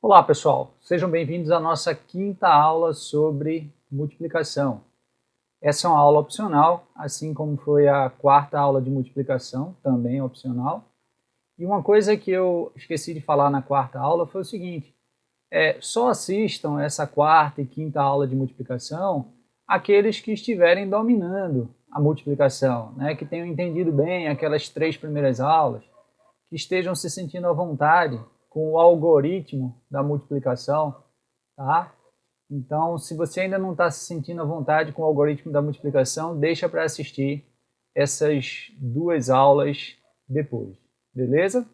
Olá, pessoal. Sejam bem-vindos à nossa quinta aula sobre multiplicação. Essa é uma aula opcional, assim como foi a quarta aula de multiplicação, também opcional. E uma coisa que eu esqueci de falar na quarta aula foi o seguinte: só assistam essa quarta e quinta aula de multiplicação aqueles que estiverem dominando a multiplicação, né? Que tenham entendido bem aquelas três primeiras aulas, que estejam se sentindo à vontade com o algoritmo da multiplicação, tá? Então, se você ainda não está se sentindo à vontade com o algoritmo da multiplicação, deixa para assistir essas duas aulas depois, beleza?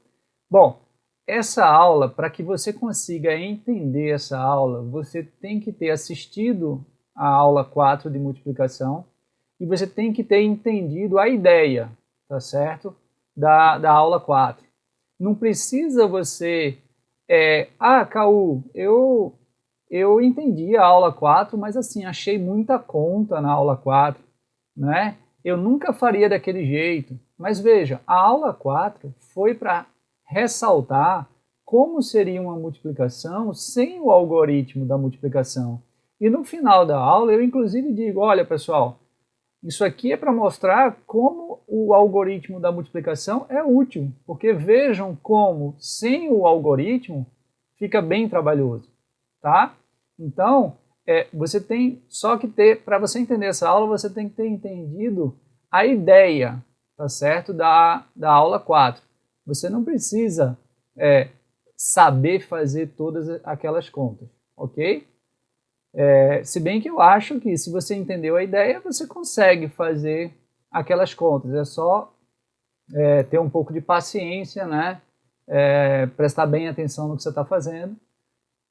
Bom, essa aula, para que você consiga entender essa aula, você tem que ter assistido a aula 4 de multiplicação e você tem que ter entendido a ideia, tá certo? Da aula 4. Não precisa você... Caú, eu entendi a aula 4, mas assim, achei muita conta na aula 4, né? Eu nunca faria daquele jeito. Mas veja, a aula 4 foi para ressaltar como seria uma multiplicação sem o algoritmo da multiplicação. E no final da aula eu inclusive digo, olha pessoal, isso aqui é para mostrar como o algoritmo da multiplicação é útil, porque vejam como sem o algoritmo fica bem trabalhoso, tá? Então, você tem só que ter, para você entender essa aula, você tem que ter entendido a ideia, tá certo? Da aula 4. Você não precisa saber fazer todas aquelas contas, ok? Se bem que eu acho que se você entendeu a ideia, você consegue fazer aquelas contas. É só ter um pouco de paciência, né? Prestar bem atenção no que você está fazendo,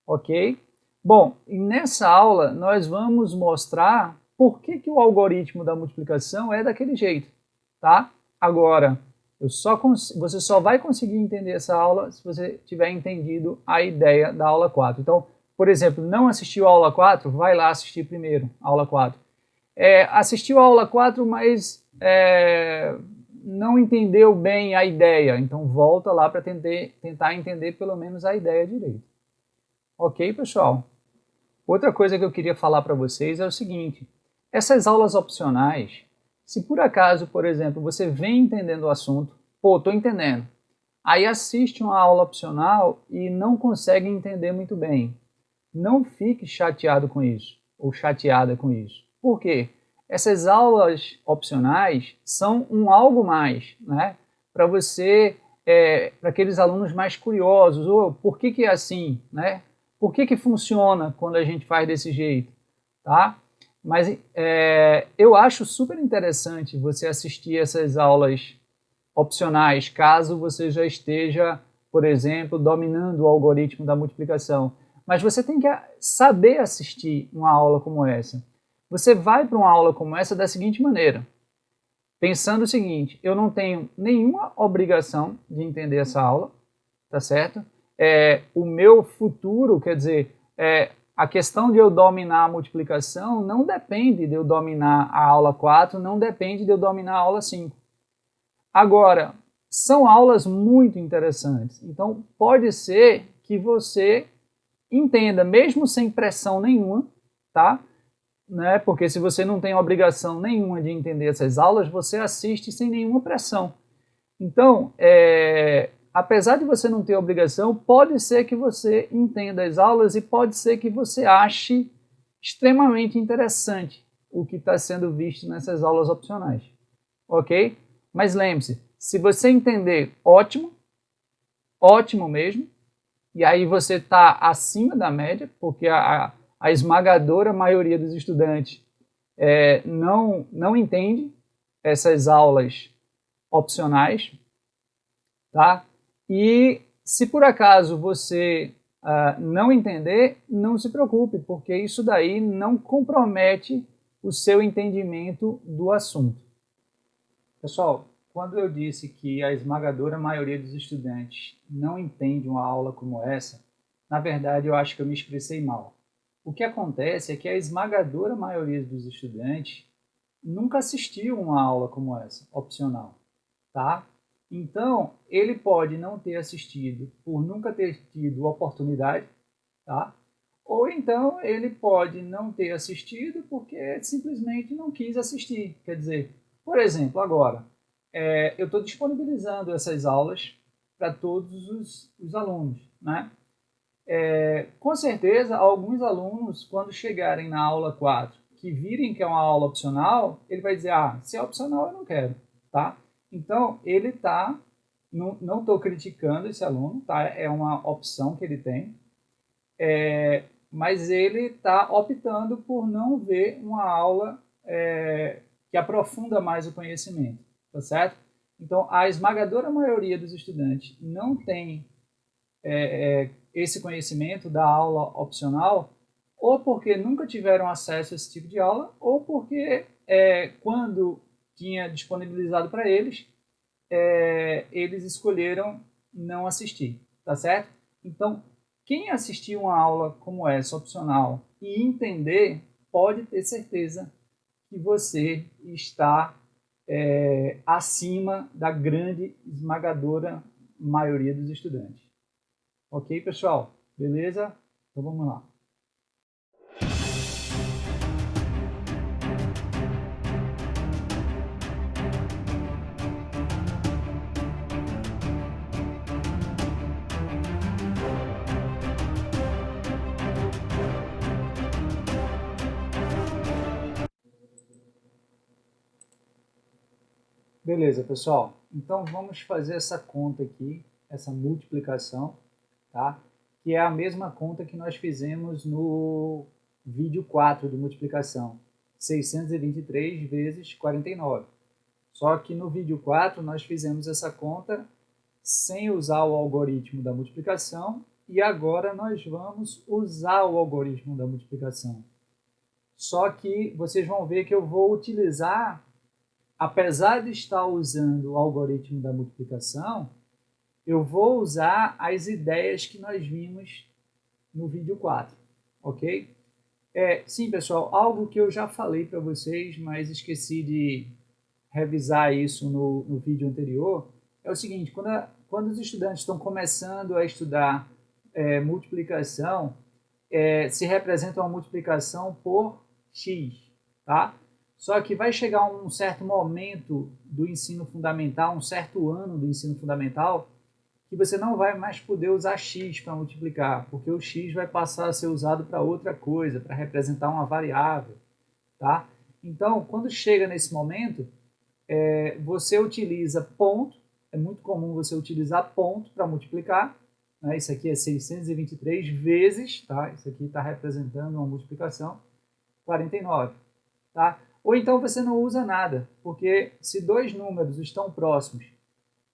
ok? Bom, e nessa aula nós vamos mostrar por que o algoritmo da multiplicação é daquele jeito, tá? Agora, você só vai conseguir entender essa aula se você tiver entendido a ideia da aula 4. Então, por exemplo, não assistiu a aula 4? Vai lá assistir primeiro a aula 4. Assistiu a aula 4, mas não entendeu bem a ideia. Então, volta lá para tentar entender pelo menos a ideia direito. Ok, pessoal? Outra coisa que eu queria falar para vocês é o seguinte: essas aulas opcionais, se por acaso, por exemplo, você vem entendendo o assunto, pô, tô entendendo, aí assiste uma aula opcional e não consegue entender muito bem, não fique chateado com isso, ou chateada com isso. Por quê? Essas aulas opcionais são um algo mais, né? Para você, para aqueles alunos mais curiosos, ou por que é assim, né? Por que funciona quando a gente faz desse jeito, tá? Mas eu acho super interessante você assistir essas aulas opcionais, caso você já esteja, por exemplo, dominando o algoritmo da multiplicação. Mas você tem que saber assistir uma aula como essa. Você vai para uma aula como essa da seguinte maneira, pensando o seguinte: eu não tenho nenhuma obrigação de entender essa aula, tá certo? O meu futuro, quer dizer, a questão de eu dominar a multiplicação não depende de eu dominar a aula 4, não depende de eu dominar a aula 5. Agora, são aulas muito interessantes, então pode ser que você entenda, mesmo sem pressão nenhuma, tá? Né? Porque se você não tem obrigação nenhuma de entender essas aulas, você assiste sem nenhuma pressão. Então, apesar de você não ter obrigação, pode ser que você entenda as aulas e pode ser que você ache extremamente interessante o que está sendo visto nessas aulas opcionais, ok? Mas lembre-se, se você entender, ótimo, ótimo mesmo, e aí você está acima da média, porque a esmagadora maioria dos estudantes não entende essas aulas opcionais, tá? E se por acaso você não entender, não se preocupe, porque isso daí não compromete o seu entendimento do assunto. Pessoal, quando eu disse que a esmagadora maioria dos estudantes não entende uma aula como essa, na verdade eu acho que eu me expressei mal. O que acontece é que a esmagadora maioria dos estudantes nunca assistiu uma aula como essa, opcional, tá? Então, ele pode não ter assistido por nunca ter tido oportunidade, tá? Ou então ele pode não ter assistido porque simplesmente não quis assistir. Quer dizer, por exemplo, agora, eu estou disponibilizando essas aulas para todos os alunos, né? Com certeza, alguns alunos, quando chegarem na aula 4, que virem que é uma aula opcional, ele vai dizer, se é opcional eu não quero, tá? Então, ele está, não estou criticando esse aluno, tá? É uma opção que ele tem, mas ele está optando por não ver uma aula que aprofunda mais o conhecimento, tá certo? Então, a esmagadora maioria dos estudantes não tem esse conhecimento da aula opcional, ou porque nunca tiveram acesso a esse tipo de aula, ou porque quando tinha disponibilizado para eles, eles escolheram não assistir, tá certo? Então, quem assistir uma aula como essa, opcional, e entender, pode ter certeza que você está acima da grande, esmagadora maioria dos estudantes. Ok, pessoal? Beleza? Então vamos lá. Beleza, pessoal. Então vamos fazer essa conta aqui, essa multiplicação, tá? Que é a mesma conta que nós fizemos no vídeo 4 de multiplicação. 623 vezes 49. Só que no vídeo 4 nós fizemos essa conta sem usar o algoritmo da multiplicação e agora nós vamos usar o algoritmo da multiplicação. Só que vocês vão ver que eu vou utilizar, apesar de estar usando o algoritmo da multiplicação, eu vou usar as ideias que nós vimos no vídeo 4, ok? Sim, pessoal, algo que eu já falei para vocês, mas esqueci de revisar isso no vídeo anterior, é o seguinte, quando os estudantes estão começando a estudar multiplicação, se representa uma multiplicação por x, tá? Só que vai chegar um certo momento do ensino fundamental, um certo ano do ensino fundamental, que você não vai mais poder usar x para multiplicar, porque o x vai passar a ser usado para outra coisa, para representar uma variável, tá? Então, quando chega nesse momento, você utiliza ponto, é muito comum você utilizar ponto para multiplicar, né? Isso aqui é 623 vezes, tá? Isso aqui está representando uma multiplicação, 49, tá? Ou então você não usa nada, porque se dois números estão próximos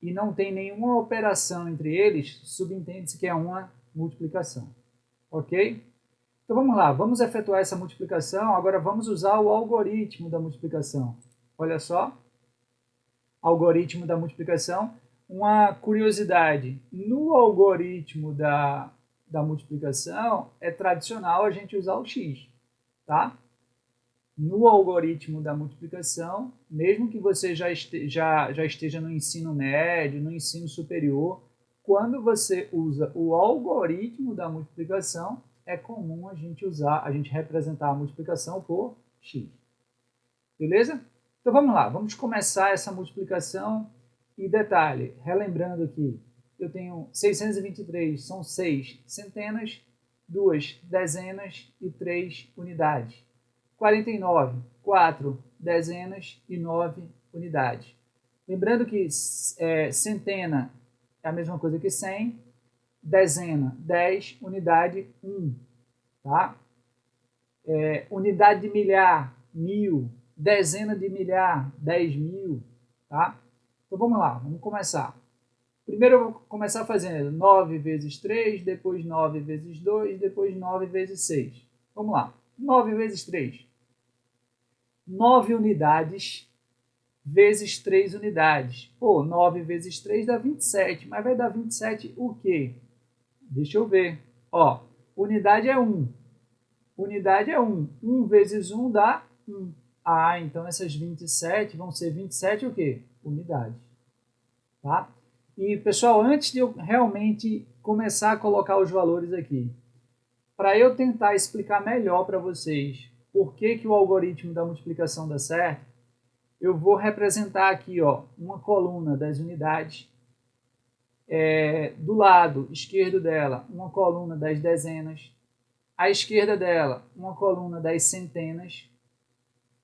e não tem nenhuma operação entre eles, subentende-se que é uma multiplicação, ok? Então vamos lá, vamos efetuar essa multiplicação, agora vamos usar o algoritmo da multiplicação. Olha só, algoritmo da multiplicação. Uma curiosidade, no algoritmo da multiplicação é tradicional a gente usar o x, tá? No algoritmo da multiplicação, mesmo que você já esteja no ensino médio, no ensino superior, quando você usa o algoritmo da multiplicação, é comum a gente representar a multiplicação por x. Beleza? Então vamos lá, vamos começar essa multiplicação. E detalhe, relembrando aqui, eu tenho 623, são 6 centenas, 2 dezenas e 3 unidades. 49, 4 dezenas e 9 unidades. Lembrando que centena é a mesma coisa que 100, dezena, 10, unidade, 1. Tá? Unidade de milhar, 1000. Dezena de milhar, 10.000. Tá? Então vamos lá, vamos começar. Primeiro eu vou começar fazendo 9 vezes 3, depois 9 vezes 2, depois 9 vezes 6. Vamos lá, 9 vezes 3. 9 unidades vezes 3 unidades. Pô, 9 vezes 3 dá 27, mas vai dar 27 o quê? Deixa eu ver. Ó, unidade é 1. Unidade é 1. 1 vezes 1 dá 1. Então essas 27 vão ser 27 o quê? Unidades. Tá? E, pessoal, antes de eu realmente começar a colocar os valores aqui, para eu tentar explicar melhor para vocês por que o algoritmo da multiplicação dá certo, eu vou representar aqui uma coluna das unidades, do lado esquerdo dela uma coluna das dezenas, à esquerda dela uma coluna das centenas,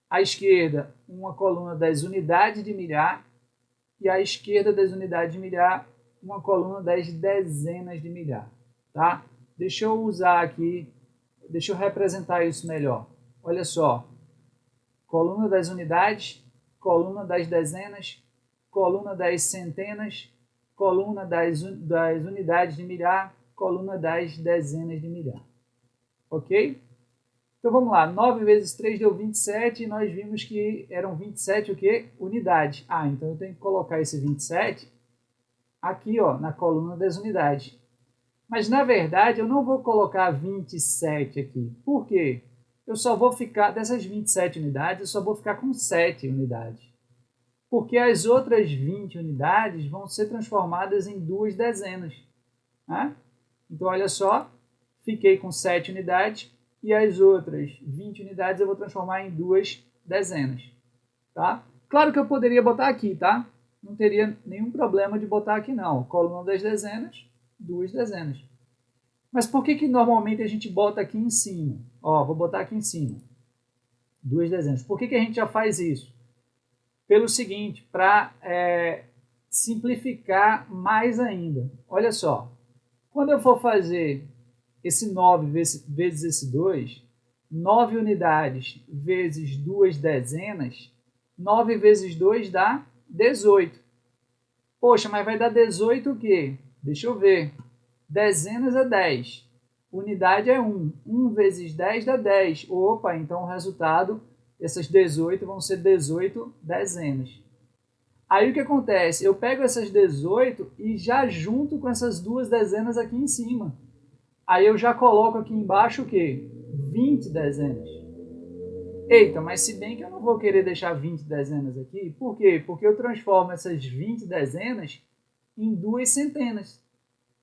à esquerda uma coluna das unidades de milhar e à esquerda das unidades de milhar uma coluna das dezenas de milhar, tá? Deixa eu usar aqui, deixa eu representar isso melhor. Olha só, coluna das unidades, coluna das dezenas, coluna das centenas, coluna das unidades de milhar, coluna das dezenas de milhar. Ok? Então vamos lá, 9 vezes 3 deu 27 e nós vimos que eram 27 o quê? Unidades. Ah, então eu tenho que colocar esse 27 aqui na coluna das unidades. Mas na verdade eu não vou colocar 27 aqui. Por quê? Eu só vou ficar, dessas 27 unidades, eu só vou ficar com 7 unidades. Porque as outras 20 unidades vão ser transformadas em 2 dezenas. Né? Então olha só, fiquei com 7 unidades e as outras 20 unidades eu vou transformar em 2 dezenas. Tá? Claro que eu poderia botar aqui, tá? Não teria nenhum problema de botar aqui não. Coluna das dezenas, 2 dezenas. Mas por que normalmente a gente bota aqui em cima? Vou botar aqui em cima. 2 dezenas. Por que a gente já faz isso? Pelo seguinte, para simplificar mais ainda. Olha só, quando eu for fazer esse 9 vezes esse 2, 9 unidades vezes 2 dezenas, 9 vezes 2 dá 18. Poxa, mas vai dar 18 o quê? Deixa eu ver. Dezenas é 10. Unidade é 1. 1 vezes 10 dá 10. Opa, então o resultado, essas 18 vão ser 18 dezenas. Aí o que acontece? Eu pego essas 18 e já junto com essas 2 dezenas aqui em cima. Aí eu já coloco aqui embaixo o quê? 20 dezenas. Eita, mas se bem que eu não vou querer deixar 20 dezenas aqui. Por quê? Porque eu transformo essas 20 dezenas em 2 centenas.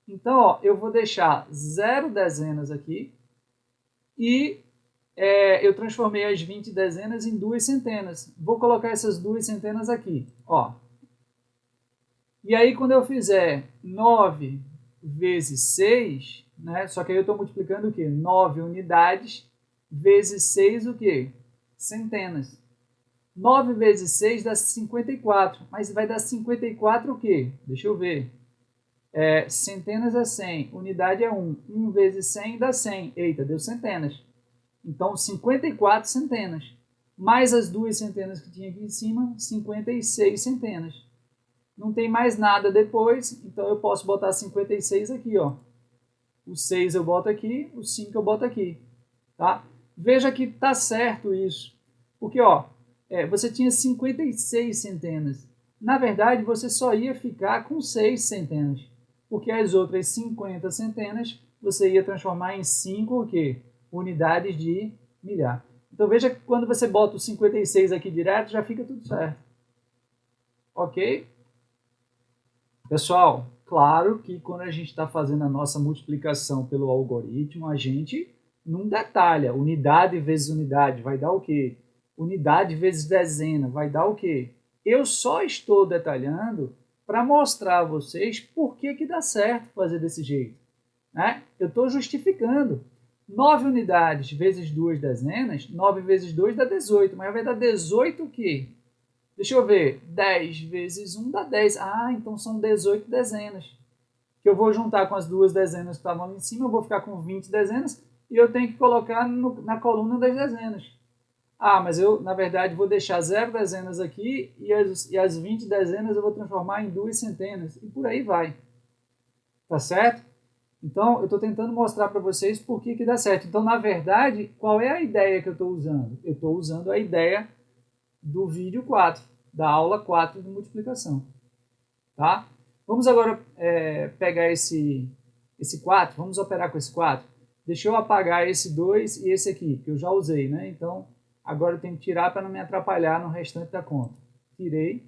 Então, eu vou deixar 0 dezenas aqui e eu transformei as 20 dezenas em 2 centenas. Vou colocar essas 2 centenas aqui. E aí, quando eu fizer 9 vezes 6, né, só que aí eu estou multiplicando o quê? 9 unidades vezes 6 o quê? Centenas. 9 vezes 6 dá 54, mas vai dar 54 o quê? Deixa eu ver. Centenas é 100, unidade é 1. 1 vezes 100 dá 100. Eita, deu centenas. Então, 54 centenas. Mais as 2 centenas que tinha aqui em cima, 56 centenas. Não tem mais nada depois, então eu posso botar 56 aqui, ó. O 6 eu boto aqui, o 5 eu boto aqui, tá? Veja que tá certo isso. Porque, você tinha 56 centenas. Na verdade, você só ia ficar com 6 centenas. Porque as outras 50 centenas você ia transformar em 5 o quê? Unidades de milhar. Então veja que quando você bota o 56 aqui direto, já fica tudo certo. Ok? Pessoal, claro que quando a gente está fazendo a nossa multiplicação pelo algoritmo, a gente não detalha. Unidade vezes unidade vai dar o quê? Unidade vezes dezena vai dar o quê? Eu só estou detalhando para mostrar a vocês por que dá certo fazer desse jeito. Né? Eu estou justificando. 9 unidades vezes 2 dezenas, 9 vezes 2 dá 18, mas vai dar 18 o quê? Deixa eu ver, 10 vezes 1 dá 10. Ah, então são 18 dezenas. Que eu vou juntar com as 2 dezenas que estavam ali em cima, eu vou ficar com 20 dezenas e eu tenho que colocar na coluna das dezenas. Ah, mas eu, na verdade, vou deixar 0 dezenas aqui e as 20 dezenas eu vou transformar em 2 centenas. E por aí vai. Tá certo? Então, eu estou tentando mostrar para vocês por que dá certo. Então, na verdade, qual é a ideia que eu estou usando? Eu estou usando a ideia do vídeo 4, da aula 4 de multiplicação. Tá? Vamos agora pegar esse 4, vamos operar com esse 4. Deixa eu apagar esse 2 e esse aqui, que eu já usei, né? Então, agora eu tenho que tirar para não me atrapalhar no restante da conta. Tirei.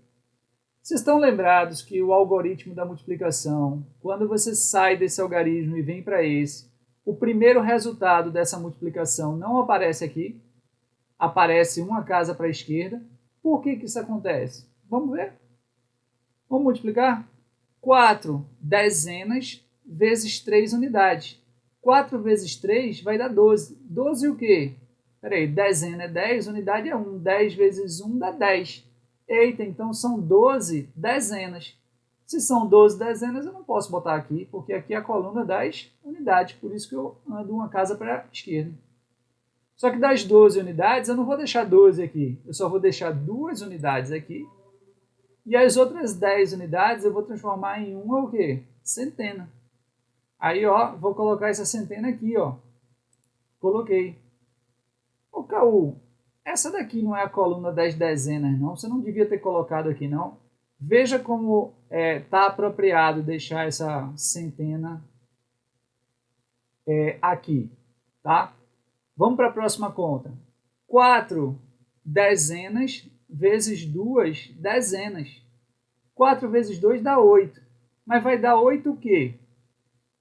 Vocês estão lembrados que o algoritmo da multiplicação, quando você sai desse algarismo e vem para esse, O primeiro resultado dessa multiplicação não aparece aqui, aparece uma casa para a esquerda. Por que isso acontece? Vamos ver? Vamos multiplicar? 4 dezenas vezes 3 unidades. 4 vezes 3 vai dar 12. 12 o quê? Peraí, dezena é 10, unidade é 1. 10 vezes 1 dá 10. Eita, então são 12 dezenas. Se são 12 dezenas, eu não posso botar aqui, porque aqui é a coluna das unidades. Por isso que eu ando uma casa para a esquerda. Só que das 12 unidades, eu não vou deixar 12 aqui. Eu só vou deixar 2 unidades aqui. E as outras 10 unidades eu vou transformar em uma o quê? Centena. Aí, ó, vou colocar essa centena aqui, ó. Coloquei. Ô, Caú, essa daqui não é a coluna das dezenas, não? Você não devia ter colocado aqui, não? Veja como está apropriado deixar essa centena aqui, tá? Vamos para a próxima conta. 4 dezenas vezes 2 dezenas. 4 vezes 2 dá 8. Mas vai dar 8 o quê?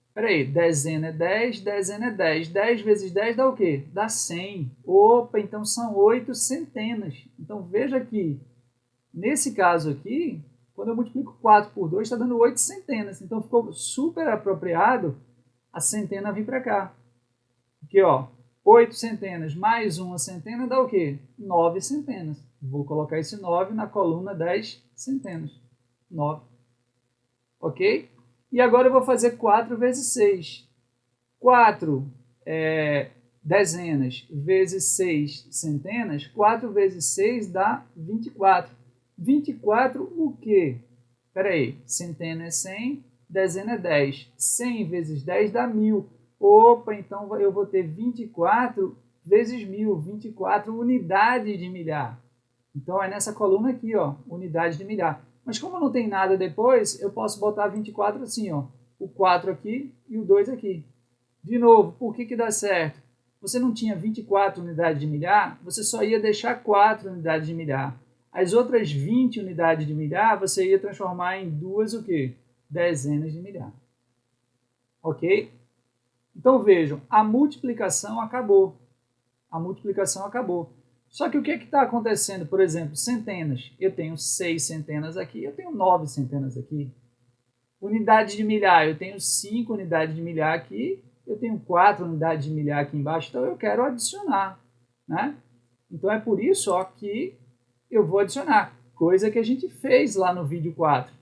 Espera aí, dezena é 10, dezena é 10. 10 vezes 10 dá o quê? Dá 100. Opa, então são 8 centenas. Então veja que, nesse caso aqui, quando eu multiplico 4 por 2, está dando 8 centenas. Então ficou super apropriado a centena vir para cá. Aqui, ó, 8 centenas mais uma centena dá o quê? 9 centenas. Vou colocar esse 9 na coluna das centenas. 9. Ok? E agora eu vou fazer 4 vezes 6. 4 dezenas vezes 6 centenas. 4 vezes 6 dá 24. 24 o quê? Espera aí, centena é 100, dezena é 10. 100 vezes 10 dá 1000. Opa, então eu vou ter 24 vezes 1000, 24 unidades de milhar. Então é nessa coluna aqui, ó, unidades de milhar. Mas como não tem nada depois, eu posso botar 24 assim, ó, o 4 aqui e o 2 aqui. De novo, por que dá certo? Você não tinha 24 unidades de milhar, você só ia deixar 4 unidades de milhar. As outras 20 unidades de milhar, você ia transformar em duas o quê? Dezenas de milhar. Ok? Então vejam, a multiplicação acabou. A multiplicação acabou. Só que o que está acontecendo? Por exemplo, centenas. Eu tenho 6 centenas aqui, eu tenho 9 centenas aqui. Unidades de milhar, eu tenho 5 unidades de milhar aqui, eu tenho 4 unidades de milhar aqui embaixo, então eu quero adicionar, né? Então é por isso ó, que eu vou adicionar, coisa que a gente fez lá no vídeo 4,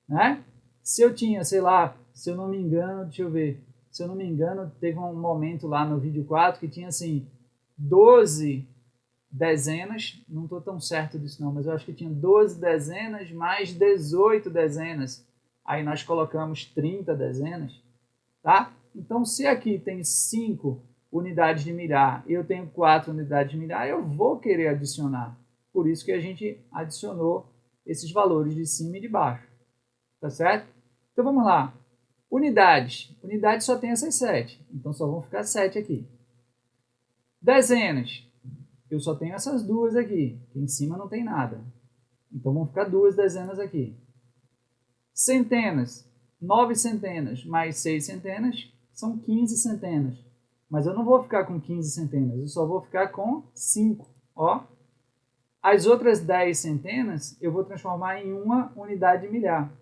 né? Se eu tinha, sei lá, se eu não me engano, deixa eu ver, se eu não me engano, teve um momento lá no vídeo 4 que tinha assim, 12 dezenas, não estou tão certo disso não, mas eu acho que tinha 12 dezenas mais 18 dezenas. Aí nós colocamos 30 dezenas, tá? Então, se aqui tem 5 unidades de milhar e eu tenho 4 unidades de milhar, eu vou querer adicionar. Por isso que a gente adicionou esses valores de cima e de baixo, tá certo? Então, vamos lá. Unidades. Unidades só tem essas 7, então só vão ficar 7 aqui. Dezenas. Eu só tenho essas duas aqui, que em cima não tem nada. Então vão ficar 2 dezenas aqui. Centenas. 9 centenas mais 6 centenas são 15 centenas. Mas eu não vou ficar com 15 centenas, eu só vou ficar com 5. Ó. As outras 10 centenas eu vou transformar em uma unidade de milhar.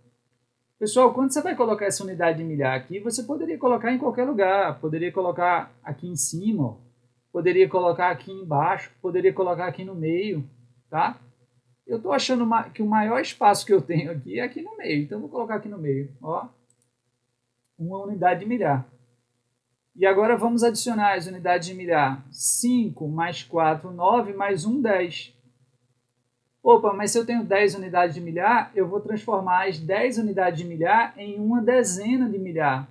Pessoal, quando você vai colocar essa unidade de milhar aqui, você poderia colocar em qualquer lugar. Poderia colocar aqui em cima, ó. Poderia colocar aqui embaixo, poderia colocar aqui no meio, tá? Eu estou achando que o maior espaço que eu tenho aqui é aqui no meio, então eu vou colocar aqui no meio, ó, uma unidade de milhar. E agora vamos adicionar as unidades de milhar. 5 mais 4, 9, mais 1, 10. Opa, mas se eu tenho 10 unidades de milhar, eu vou transformar as 10 unidades de milhar em uma dezena de milhar.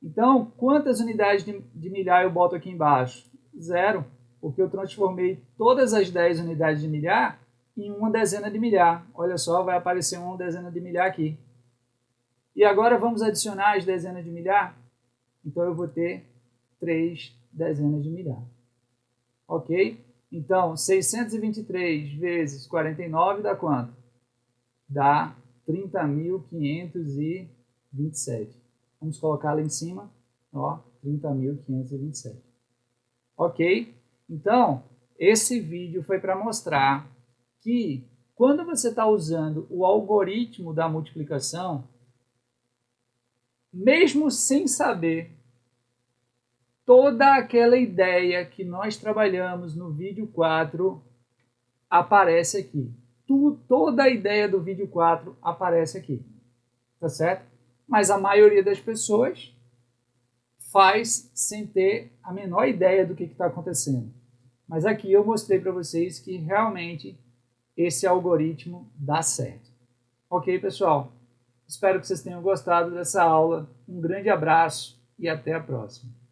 Então, quantas unidades de milhar eu boto aqui embaixo? 0, porque eu transformei todas as 10 unidades de milhar em uma dezena de milhar. Olha só, vai aparecer uma dezena de milhar aqui. E agora vamos adicionar as dezenas de milhar? Então eu vou ter 3 dezenas de milhar. Ok? Então, 623 vezes 49 dá quanto? Dá 30.527. Vamos colocar lá em cima, ó. 30.527. Ok? Então, esse vídeo foi para mostrar que quando você está usando o algoritmo da multiplicação, mesmo sem saber toda aquela ideia que nós trabalhamos no vídeo 4 aparece aqui. Toda a ideia do vídeo 4 aparece aqui, tá certo? Mas a maioria das pessoas faz sem ter a menor ideia do que está acontecendo. Mas aqui eu mostrei para vocês que realmente esse algoritmo dá certo. Ok, pessoal? Espero que vocês tenham gostado dessa aula. Um grande abraço e até a próxima.